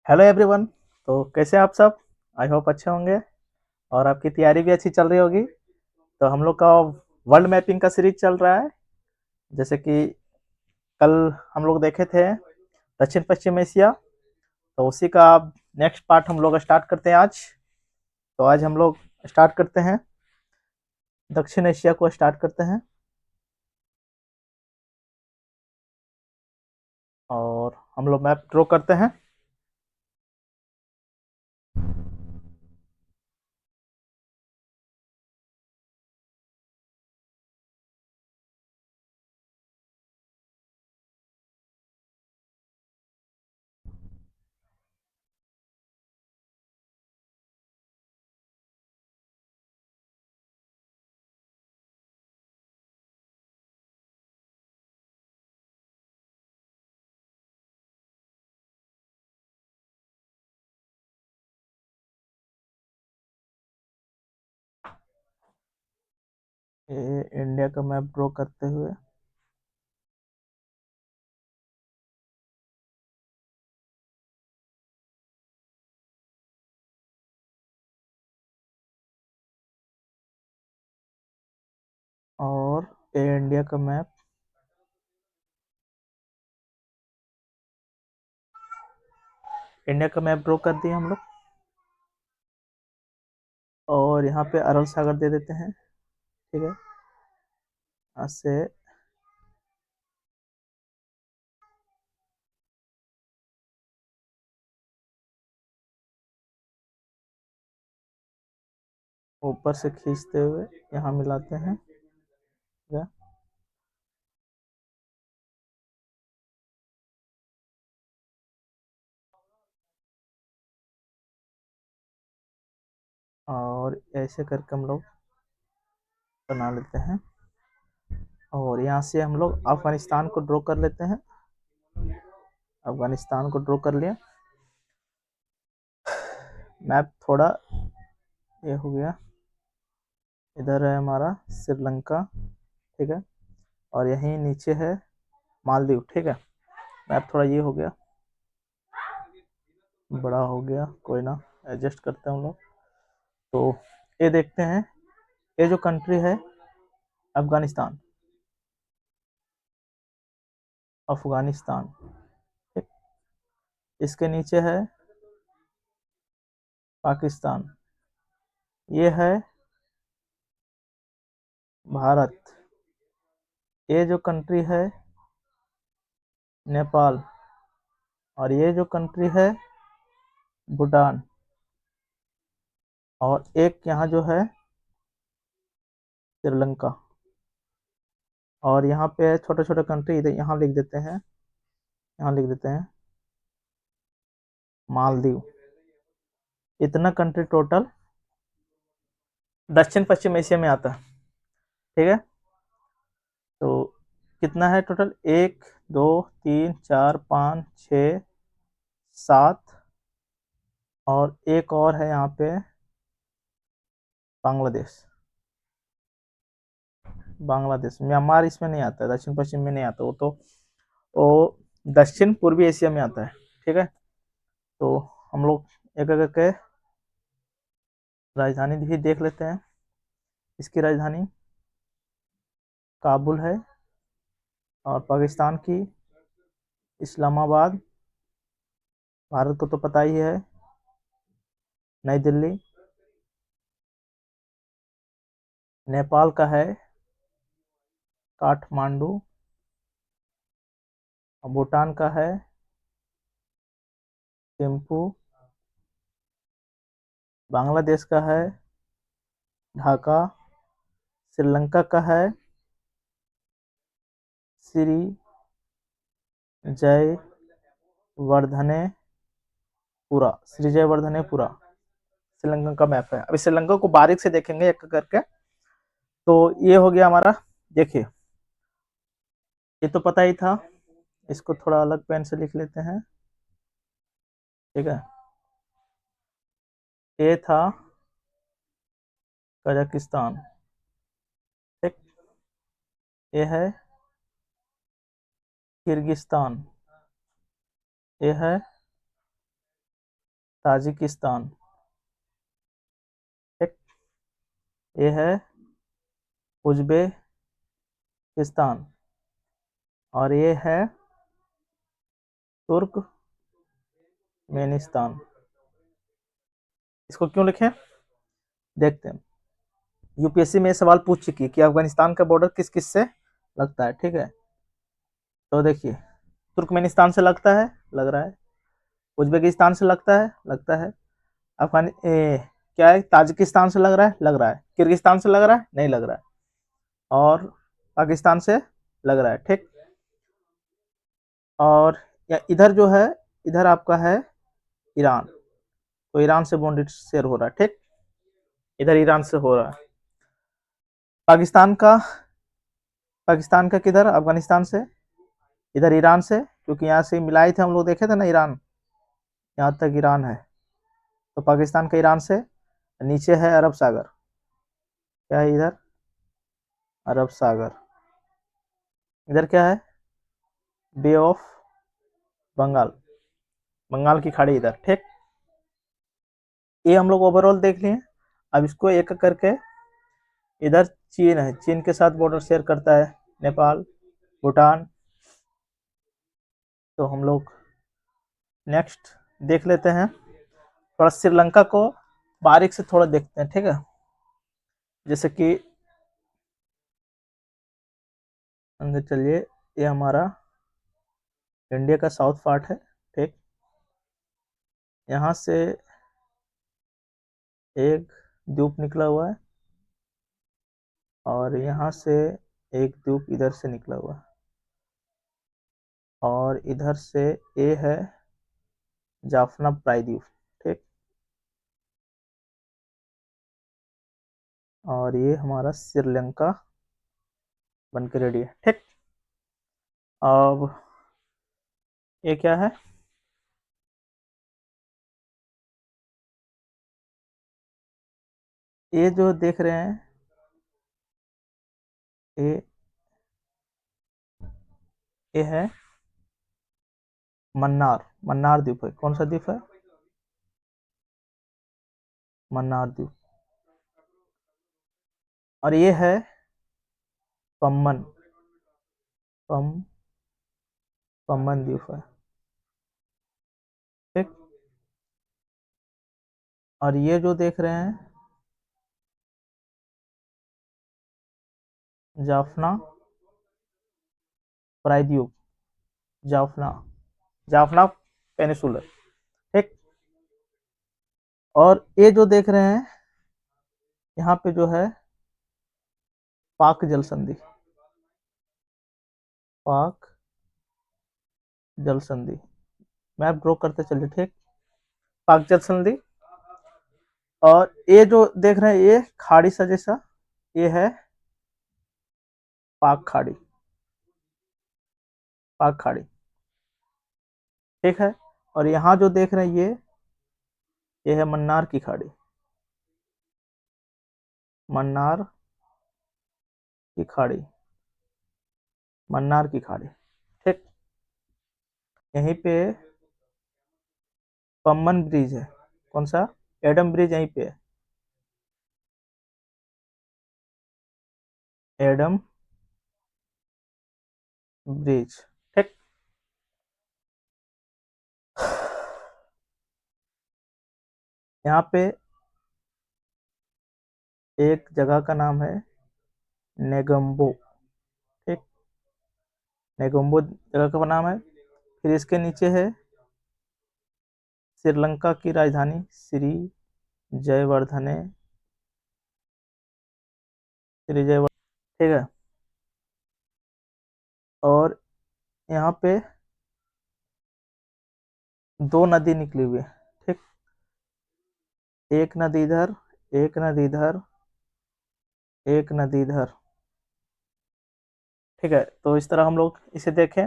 Hello everyone. तो कैसे हैं आप सब? आई होप अच्छे होंगे और आपकी तैयारी भी अच्छी चल रही होगी। तो हम लोग का वर्ल्ड मैपिंग का सीरीज चल रहा है। जैसे कि कल हम लोग देखे थे दक्षिण पश्चिम एशिया, तो उसी का नेक्स्ट पार्ट हम लोग स्टार्ट करते हैं आज। तो आज हम लोग स्टार्ट करते हैं, दक्षिण एशिया को स्टार्ट करते हैं और हम लोग मैप ड्रॉ करते हैं। ये इंडिया का मैप ड्रॉ करते हुए और ये इंडिया का मैप, इंडिया का मैप ड्रॉ कर दिए हम लोग। और यहाँ पे अरब सागर दे देते हैं। ठीक है, यहाँ से ऊपर से खींचते हुए यहाँ मिलाते हैं। ठीक है, और ऐसे करके हम लोग बना लेते हैं। और यहाँ से हम लोग अफगानिस्तान को ड्रॉ कर लेते हैं। अफगानिस्तान को ड्रॉ कर लिया। मैप थोड़ा ये हो गया। इधर है हमारा श्रीलंका। ठीक है, और यहीं नीचे है मालदीव। ठीक है, मैप थोड़ा ये हो गया, बड़ा हो गया, कोई ना, एडजस्ट करते हैं हम लोग। तो ये देखते हैं, ये जो कंट्री है अफगानिस्तान, अफगानिस्तान। ठीक, इसके नीचे है पाकिस्तान, ये है भारत, ये जो कंट्री है नेपाल, और ये जो कंट्री है भूटान, और एक यहाँ जो है श्रीलंका। और यहाँ पे छोटे छोटे कंट्री इधर यहाँ लिख देते हैं, यहाँ लिख देते हैं मालदीव। इतना कंट्री टोटल दक्षिण पश्चिम एशिया में आता है। ठीक है, तो कितना है टोटल? एक, दो, तीन, चार, पाँच, छ, सात, और एक और है यहाँ पे बांग्लादेश। बांग्लादेश, म्यांमार इसमें नहीं आता है, दक्षिण पश्चिम में नहीं आता, वो तो वो दक्षिण पूर्वी एशिया में आता है। ठीक है, तो हम लोग एक एक करके राजधानी भी देख लेते हैं। इसकी राजधानी काबुल है, और पाकिस्तान की इस्लामाबाद। भारत को तो पता ही है, नई दिल्ली। नेपाल का है काठमांडू, और भूटान का है थिम्पू। बांग्लादेश का है ढाका। श्रीलंका का है श्री जय वर्धनेपुरा, श्री जय वर्धनेपुरा श्रीलंका का मैप है। अभी श्रीलंका को बारीक से देखेंगे एक करके। तो ये हो गया हमारा। देखिए, ये तो पता ही था, इसको थोड़ा अलग पेन से लिख लेते हैं। ठीक है, ये था कजाकिस्तान। ठीक, ये है किर्गिस्तान, ये है ताजिकिस्तान, ठीक। ये है उज्बेकिस्तान और ये है तुर्कमेनिस्तान। इसको क्यों लिखे, देखते हैं। यूपीएससी में सवाल पूछ चुकी है कि अफगानिस्तान का बॉर्डर किस किस से लगता है, ठीक है। तो देखिए, तुर्कमेनिस्तान से लगता है, लग रहा है। उज्बेकिस्तान से लगता है। क्या है, ताजिकिस्तान से लग रहा है। किर्गिस्तान से लग रहा है, नहीं लग रहा है। और पाकिस्तान से लग रहा है, ठीक। और या इधर जो है, इधर आपका है ईरान, तो ईरान से बॉन्डेड शेयर हो रहा है, ठीक। इधर ईरान से हो रहा है। पाकिस्तान का किधर, अफगानिस्तान से, इधर ईरान से, क्योंकि यहाँ से मिलाए थे हम लोग, देखे थे ना ईरान, यहाँ तक ईरान है। तो पाकिस्तान का ईरान से, नीचे है अरब सागर। क्या है इधर, अरब सागर। इधर क्या है, बे ऑफ बंगाल, बंगाल की खाड़ी इधर, ठीक। ये हम लोग ओवरऑल देख लिए। अब इसको एक एक करके, इधर चीन है, चीन के साथ बॉर्डर शेयर करता है नेपाल, भूटान। तो हम लोग नेक्स्ट देख लेते हैं, थोड़ा श्रीलंका को बारीक से थोड़ा देखते हैं, ठीक है। जैसे कि अंदर चलिए, ये हमारा इंडिया का साउथ पार्ट है, ठीक। यहाँ से एक द्वीप निकला हुआ है और यहाँ से एक द्वीप इधर से निकला हुआ है और इधर से ये है जाफना प्रायद्वीप, ठीक। और ये हमारा श्रीलंका बन के रेडी है, ठीक। अब ये क्या है, ये जो देख रहे हैं, ये ये है मन्नार, मन्नार द्वीप है। कौन सा द्वीप है, मन्नार द्वीप। और ये है पम्बन, पम पम्बन द्वीप है, ठीक। और ये जो देख रहे हैं, जाफना प्रायद्वीप, जाफना, जाफना पेनिसुलर, ठीक। और ये जो देख रहे हैं, यहाँ पे जो है पाक जल संधि, पाक जल संधि, मैप ड्रॉ करते चलिए, ठीक। पाक जल संधि। और ये जो देख रहे हैं, ये खाड़ी सा जैसा, ये है पाक खाड़ी, पाक खाड़ी, ठीक है। और यहाँ जो देख रहे हैं, ये है मन्नार की खाड़ी, मन्नार की खाड़ी, मन्नार की खाड़ी, ठीक। यहीं पे पम्बन ब्रिज है, कौन सा, एडम ब्रिज यहीं पे है, एडम ब्रिज, ठीक। यहाँ पे एक जगह का नाम है नेगम्बो, ठीक। नेगोम्बो जगह का नाम है। फिर इसके नीचे है श्रीलंका की राजधानी श्री जयवर्धने, श्री जयवर्धने, ठीक है। और यहाँ पे दो नदी निकली हुई है, ठीक। एक नदी इधर, एक नदी इधर, एक नदी इधर, ठीक है। तो इस तरह हम लोग इसे देखें।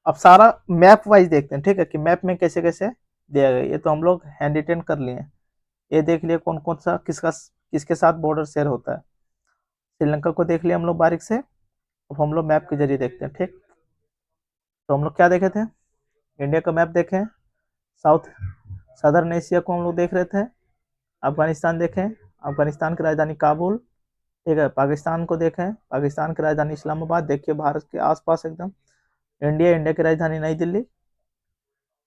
अब सारा मैप वाइज देखते हैं, ठीक है, कि मैप में कैसे कैसे दिया गया। ये तो हम लोग हैंड रिटेन कर लिए। ये देख लिए कौन कौन सा किसका किसके साथ बॉर्डर शेयर होता है। श्रीलंका को देख लिया हम लोग बारीक से। अब हम लोग मैप के जरिए देखते हैं, ठीक। तो हम लोग क्या देखे थे, इंडिया का मैप देखें, साउथ सदर्न एशिया को हम लोग देख रहे थे। अफगानिस्तान देखें, अफगानिस्तान की राजधानी काबुल। ठीक है, पाकिस्तान को देखें, पाकिस्तान की राजधानी इस्लामाबाद। देखिए भारत के आसपास एकदम। इंडिया, इंडिया की राजधानी नई दिल्ली।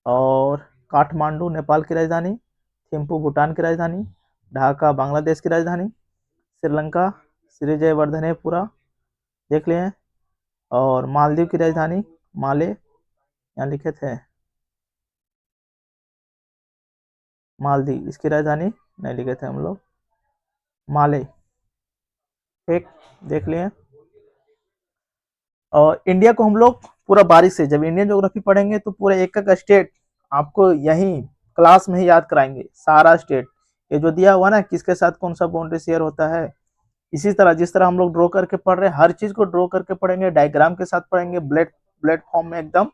और काठमांडू नेपाल की राजधानी, थिम्पू भूटान की राजधानी, ढाका बांग्लादेश की राजधानी, श्रीलंका श्रीजयवर्धनेपुरा देख लिए हैं। और मालदीव की राजधानी माले, यहाँ लिखे थे मालदीव, इसकी राजधानी नहीं लिखे थे हम लोग, माले। ठीक, देख लिए। और इंडिया को हम लोग पूरा बारीक से, जब इंडियन ज्योग्राफी पढ़ेंगे तो पूरा एक एक स्टेट आपको यहीं क्लास में ही याद कराएंगे, सारा स्टेट। ये जो दिया हुआ ना किसके साथ कौन सा बाउंड्री शेयर होता है, इसी तरह जिस तरह हम लोग ड्रॉ करके पढ़ रहे हैं, हर चीज को ड्रॉ करके पढ़ेंगे, डायग्राम के साथ पढ़ेंगे, ब्लेड ब्लेड फॉर्म में एकदम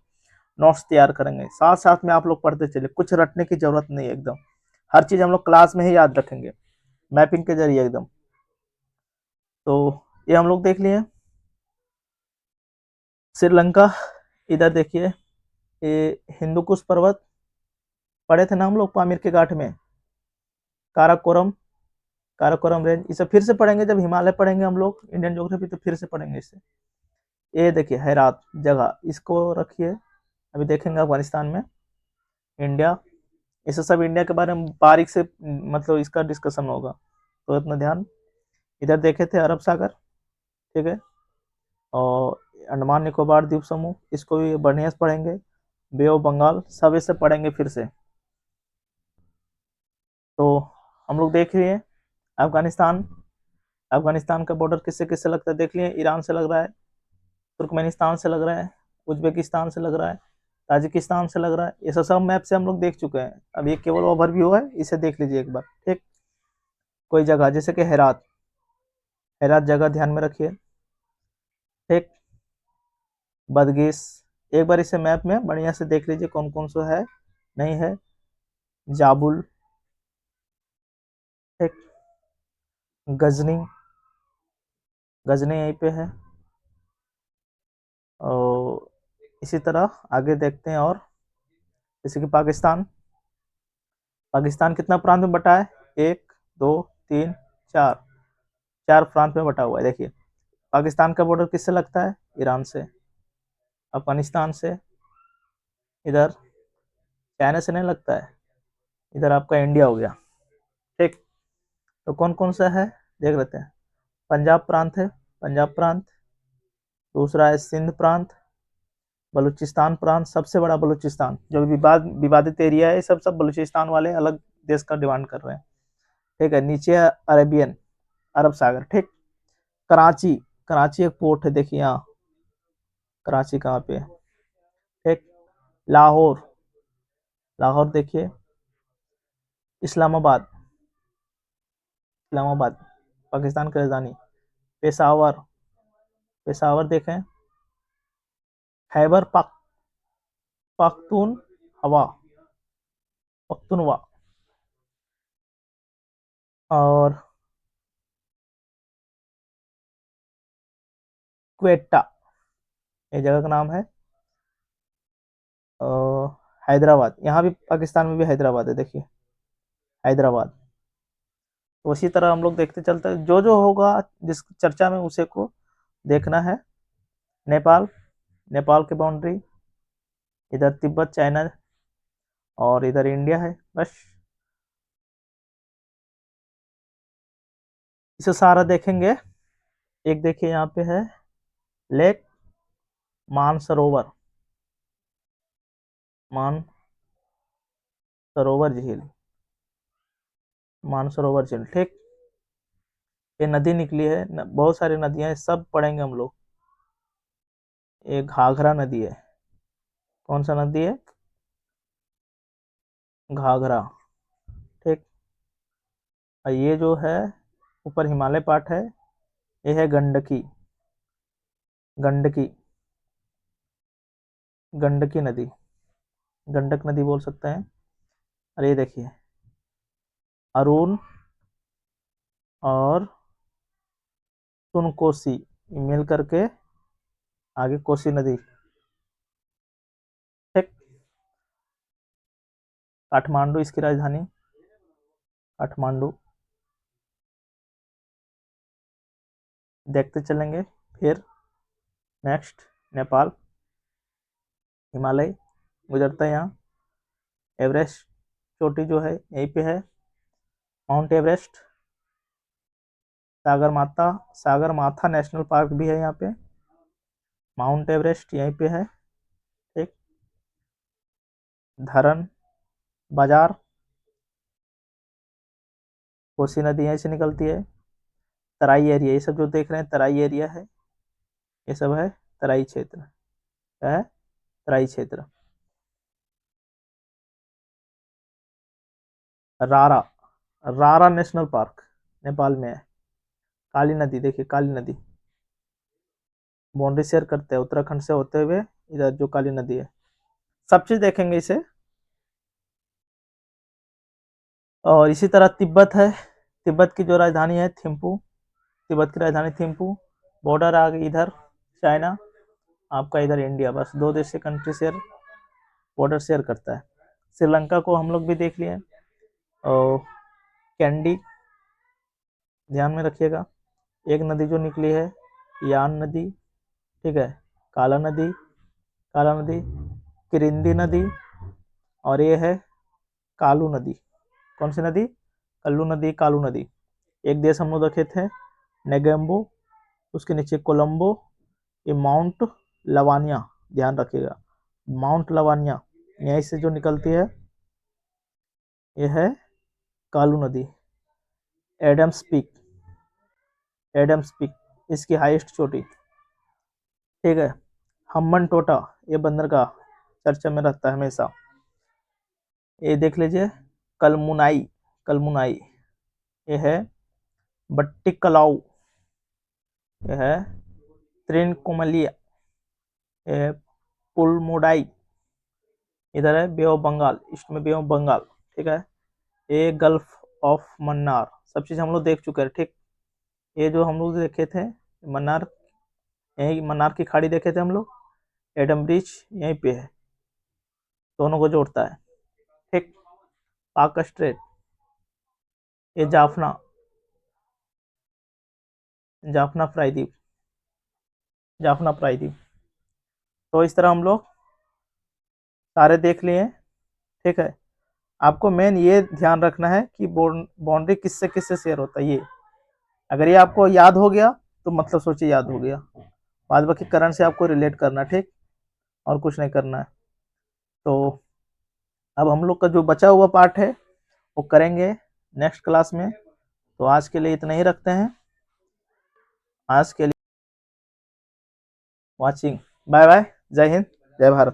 नोट्स तैयार करेंगे। साथ साथ में आप लोग पढ़ते चले, कुछ रटने की जरूरत नहीं है एकदम। हर चीज हम लोग क्लास में ही याद रखेंगे मैपिंग के जरिए एकदम। तो ये हम लोग देख लिए। श्रीलंका, इधर देखिए, ये हिंदुकुश पर्वत पढ़े थे ना हम लोग पामीर के घाट में, काराकोरम, काराकोरम रेंज। इसे फिर से पढ़ेंगे जब हिमालय पढ़ेंगे हम लोग इंडियन ज्योग्राफी, तो फिर से पढ़ेंगे इसे। ये देखिए हैरात जगह, इसको रखिए, अभी देखेंगे अफगानिस्तान में, इंडिया, इसे सब इंडिया के बारे में बारीक से मतलब इसका डिस्कशन होगा, तो इतना ध्यान। इधर देखे थे अरब सागर, ठीक है, और अंडमान निकोबार द्वीप समूह, इसको भी बढ़िया से पढ़ेंगे, बे ऑफ बंगाल, सब इसे पढ़ेंगे फिर से। तो हम लोग देख रहे हैं अफगानिस्तान, अफगानिस्तान का बॉर्डर किससे किससे लगता है देख लिए, ईरान से लग रहा है, तुर्कमेनिस्तान से लग रहा है, उज्बेकिस्तान से लग रहा है, ताजिकिस्तान से लग रहा है। ये सब मैप से हम लोग देख चुके हैं, अब ये केवल ओवरव्यू है, इसे देख लीजिए एक बार। ठीक, कोई जगह जैसे कि हेरात, हेरात जगह ध्यान में रखिए। ठीक, बदगिस, एक बार इसे मैप में बढ़िया से देख लीजिए कौन कौन सा है, नहीं है, जाबुल, ठीक, गजनी, गजनी यहीं पे है। और इसी तरह आगे देखते हैं, और जैसे कि पाकिस्तान, पाकिस्तान कितना प्रांत में बटा है, 1 2 3 4, 4 प्रांत में बटा हुआ है। देखिए पाकिस्तान का बॉर्डर किससे लगता है, ईरान से, अफगानिस्तान से, इधर चाइना से नहीं लगता है, इधर आपका इंडिया हो गया। ठीक, तो कौन कौन सा है देख लेते हैं। पंजाब प्रांत है, पंजाब प्रांत, दूसरा है सिंध प्रांत, बलूचिस्तान प्रांत, सबसे बड़ा बलूचिस्तान, जो विवादित एरिया है, सब बलूचिस्तान वाले अलग देश का डिमांड कर रहे हैं। ठीक है, नीचे है अरेबियन, अरब सागर। ठीक, कराची, कराची एक पोर्ट है, देखिए यहाँ कराची कहाँ पे है। ठीक, लाहौर, लाहौर देखिए, इस्लामाबाद, इस्लामाबाद पाकिस्तान की राजधानी, पेशावर, पेशावर देखें, खैबर पख्तूनख्वा, पख्तूनवा, और क्वेटा, ये जगह का नाम है। हैदराबाद, यहाँ भी पाकिस्तान में भी हैदराबाद है, देखिए हैदराबाद। तो उसी तरह हम लोग देखते चलते हैं, जो जो होगा जिस चर्चा में उसे को देखना है। नेपाल, नेपाल की बाउंड्री, इधर तिब्बत चाइना, और इधर इंडिया है, बस इसे सारा देखेंगे। एक देखिए यहाँ पे है लेक मानसरोवर, मानसरोवर झील, मानसरोवर झील। ठीक, ये नदी निकली है, बहुत सारी नदियां हैं, सब पढ़ेंगे हम लोग। ये घाघरा नदी है, कौन सा नदी है, घाघरा। ठीक, और ये जो है ऊपर हिमालय पार्ट है, ये है गंडकी, गंडकी, गंडकी नदी, गंडक नदी बोल सकते हैं। और ये देखिए अरुण और सुनकोसी मिल करके आगे कोसी नदी। ठीक, काठमांडू इसकी राजधानी, काठमांडू। देखते चलेंगे। फिर नेक्स्ट नेपाल, हिमालय गुजरता है यहाँ। एवरेस्ट चोटी जो है यहीं पे है, माउंट एवरेस्ट। सागर माथा नेशनल पार्क भी है यहाँ पे। माउंट एवरेस्ट यहीं पे है। ठीक। धरन बाजार, कोसी नदी यहीं से निकलती है। तराई एरिया, ये सब जो देख रहे हैं तराई एरिया है, ये सब है तराई क्षेत्र। क्या है? तराई क्षेत्र। रारा, रारा नेशनल पार्क नेपाल में है। काली नदी देखिए, काली नदी बाउंड्री शेयर करते हैं उत्तराखंड से होते हुए, इधर जो काली नदी है। सब चीज देखेंगे इसे। और इसी तरह तिब्बत है, तिब्बत की जो राजधानी है थिम्पू, तिब्बत की राजधानी थिम्पू। बॉर्डर आ गई इधर चाइना, आपका इधर इंडिया, बस दो देश से कंट्री शेयर बॉर्डर शेयर करता है। श्रीलंका को हम लोग भी देख लिए। और कैंडी ध्यान में रखिएगा, एक नदी जो निकली है यान नदी, ठीक है, काला नदी, काला नदी, किरिंदी नदी, और ये है कालू नदी। कौन सी नदी? कल्लू नदी, कालू नदी। एक देश हम लोग रखे थे नेगेम्बो, उसके नीचे कोलंबो, ये माउंट लवानिया, ध्यान रखिएगा, माउंट लवानिया यहीं से जो निकलती है, यह है कालू नदी। एडम्स पीक, एडम्स पीक इसकी हाईएस्ट चोटी, ठीक है। हम्बन टोटा, ये बंदरगाह चर्चा में रहता है हमेशा। ये देख लीजिए कलमुनाई, कलमुनाई, ये है बट्टिकलाऊ, ये है त्रिनकुमलिया, ये है पुलमुडाई, इधर है बे ऑफ बंगाल, ईस्ट में बे ऑफ बंगाल, ठीक है। ये गल्फ ऑफ मन्नार, सब चीज हम लोग देख चुके हैं, ठीक। ये जो हम लोग देखे थे मन्नार, यही मन्नार की खाड़ी देखे थे हम लोग। एडम ब्रिज यहीं पे है, दोनों को जोड़ता है, ठीक। पाक स्ट्रेट, ये जाफना, जाफना प्रायद्वीप, जाफना प्रायद्वीप। तो इस तरह हम लोग सारे देख लिए, ठीक है। आपको मेन ये ध्यान रखना है कि बाउंड्री किससे किससे शेयर होता है। ये अगर ये आपको याद हो गया तो मतलब सोचिए याद हो गया, बाद बाकी करंट से आपको रिलेट करना, ठीक, और कुछ नहीं करना है। तो अब हम लोग का जो बचा हुआ पार्ट है वो करेंगे नेक्स्ट क्लास में। तो आज के लिए इतना ही रखते हैं। आज के लिए वॉचिंग, बाय बाय, जय हिंद, जय भारत।